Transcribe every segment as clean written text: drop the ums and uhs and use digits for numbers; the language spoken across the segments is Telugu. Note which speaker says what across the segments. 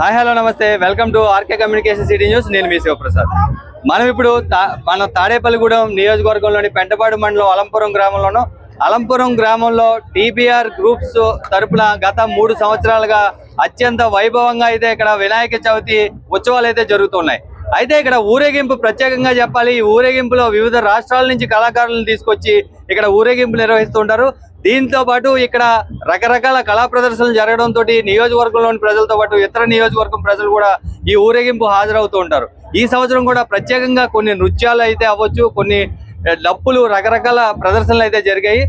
Speaker 1: హాయ్ హలో నమస్తే welcome to RK communication city news. నేను మీ శివప్రసాద్. మనం ఇప్పుడు మన తాడేపల్లిగూడెం నియోజకవర్గంలోని పెంటపాడు మండలం అలంపురం గ్రామంలో టీపీఆర్ గ్రూప్స్ తరపున గత 3 సంవత్సరాలుగా అత్యంత వైభవంగా అయితే ఇక్కడ వినాయక చవితి ఉత్సవాలు అయితే జరుగుతున్నాయి. అయితే ఇక్కడ ఊరేగింపు ప్రత్యేకంగా చెప్పాలి. ఈ ఊరేగింపులో వివిధ రాష్ట్రాల నుంచి కళాకారులను తీసుకొచ్చి ఇక్కడ ఊరేగింపు నిర్వహిస్తుంటారు. దీంతో పాటు ఇక్కడ రకరకాల కళా ప్రదర్శనలు జరగడంతో నియోజకవర్గంలోని ప్రజలతో పాటు ఇతర నియోజకవర్గం ప్రజలు కూడా ఈ ఊరేగింపు హాజరవుతూ ఉంటారు. ఈ సంవత్సరం కూడా ప్రత్యేకంగా కొన్ని నృత్యాలు అయితే అవ్వచ్చు, కొన్ని డప్పులు, రకరకాల ప్రదర్శనలు అయితే జరిగాయి.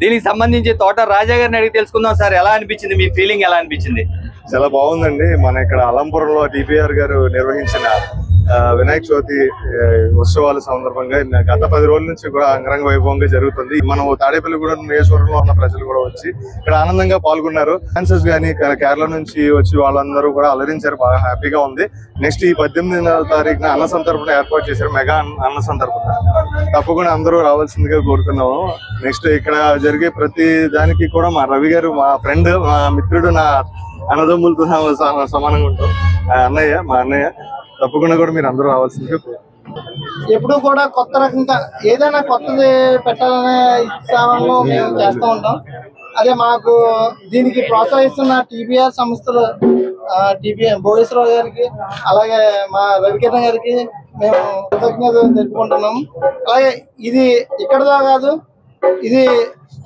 Speaker 1: దీనికి సంబంధించి తోట రాజా గారిని అడిగి తెలుసుకుందాం. సార్, ఎలా అనిపించింది? మీ ఫీలింగ్ ఎలా అనిపించింది?
Speaker 2: చాలా బాగుందండి. మన ఇక్కడ అలంపురంలో టీపీఆర్ గారు నిర్వహించిన వినాయక చవితి ఉత్సవాల సందర్భంగా గత 10 రోజుల నుంచి కూడా అంగరంగ వైభవంగా జరుగుతుంది. మనం తాడేపల్లిగూడెం నియోజకవర్గంలో ఉన్న ప్రజలు కూడా వచ్చి ఇక్కడ ఆనందంగా పాల్గొన్నారు. డాన్సర్స్ గానీ కేరళ నుంచి వచ్చి వాళ్ళందరూ కూడా అలరించారు. బాగా హ్యాపీగా ఉంది. నెక్స్ట్ ఈ 18వ తారీఖున అన్న సంతర్పణ ఏర్పాటు చేశారు, మెగా అన్న సంతర్పణ. తప్పకుండా అందరూ రావాల్సిందిగా కోరుతున్నాము. నెక్స్ట్ ఇక్కడ జరిగే ప్రతి దానికి కూడా మా రవి గారు, మా ఫ్రెండ్, మా మిత్రుడు, నా అన్నదమ్ములతో సమానంగా ఉంటాం. మా అన్నయ్య తప్పకుండా కూడా మీరు అందరూ రావాల్సిందిగా.
Speaker 3: ఎప్పుడు కూడా కొత్త రకంగా ఏదైనా కొత్తది పెట్టాలనే ఉత్సాహంలో మేము చేస్తూ ఉంటాం. అదే మాకు దీనికి ప్రోత్సహిస్తున్న టీపీఆర్ సంస్థలు, టీపీఆర్ భోగేశ్వరరావు గారికి, అలాగే మా రవికిరణ్ గారికి మేము కృతజ్ఞతలు తెలుపుకుంటున్నాము. అలాగే ఇది ఇక్కడదా కాదు, ఇది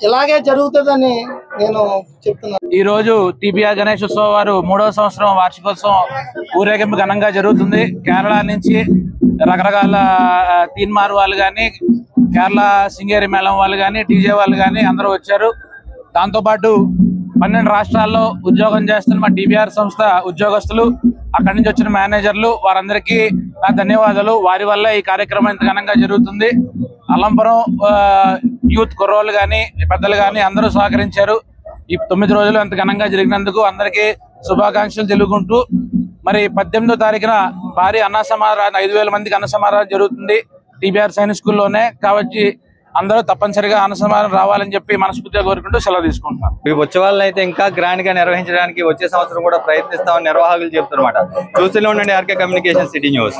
Speaker 3: ఇలాగే జరుగుతుందని నేను చెప్తున్నాను.
Speaker 4: ఈ రోజు టీపీఆర్ గణేష్ ఉత్సవం వారు 3వ సంవత్సరం వార్షికోత్సవం ఊరేగింపు ఘనంగా జరుగుతుంది. కేరళ నుంచి రకరకాల తీన్మార్ వాళ్ళు కానీ, కేరళ సింగేరి మేళం వాళ్ళు కానీ, టీజే వాళ్ళు కానీ అందరూ వచ్చారు. దాంతోపాటు 12 రాష్ట్రాల్లో ఉద్యోగం చేస్తున్న మా టీపీఆర్ సంస్థ ఉద్యోగస్తులు, అక్కడి నుంచి వచ్చిన మేనేజర్లు, వారందరికీ నా ధన్యవాదాలు. వారి వల్ల ఈ కార్యక్రమం ఇంత ఘనంగా జరుగుతుంది. అలంపురం యూత్ కుర్రోళ్ళు కానీ, పెద్దలు కానీ అందరూ సహకరించారు. ఈ 9 రోజులు ఎంత ఘనంగా జరిగినందుకు అందరికీ శుభాకాంక్షలు తెలుపుకుంటూ, మరి 18వ తారీఖున భారీ అన్న సమారాధన, 5,000 మందికి అన్న సమారాధన జరుగుతుంది టీపీఆర్ సైనిక్ స్కూల్లోనే. కాబట్టి అందరూ తప్పనిసరిగా అన్న సమారాధన రావాలని చెప్పి మనస్ఫూర్తిగా కోరుకుంటూ సెలవు తీసుకుంటున్నాం.
Speaker 1: ఈ ఉత్సవాలను అయితే ఇంకా గ్రాండ్ గా నిర్వహించడానికి వచ్చే సంవత్సరం కూడా ప్రయత్నిస్తామని నిర్వాహకులు చెప్తున్నమాట. చూస్తూనే ఉండండి ఆర్కే కమ్యూనికేషన్ సిటీ న్యూస్.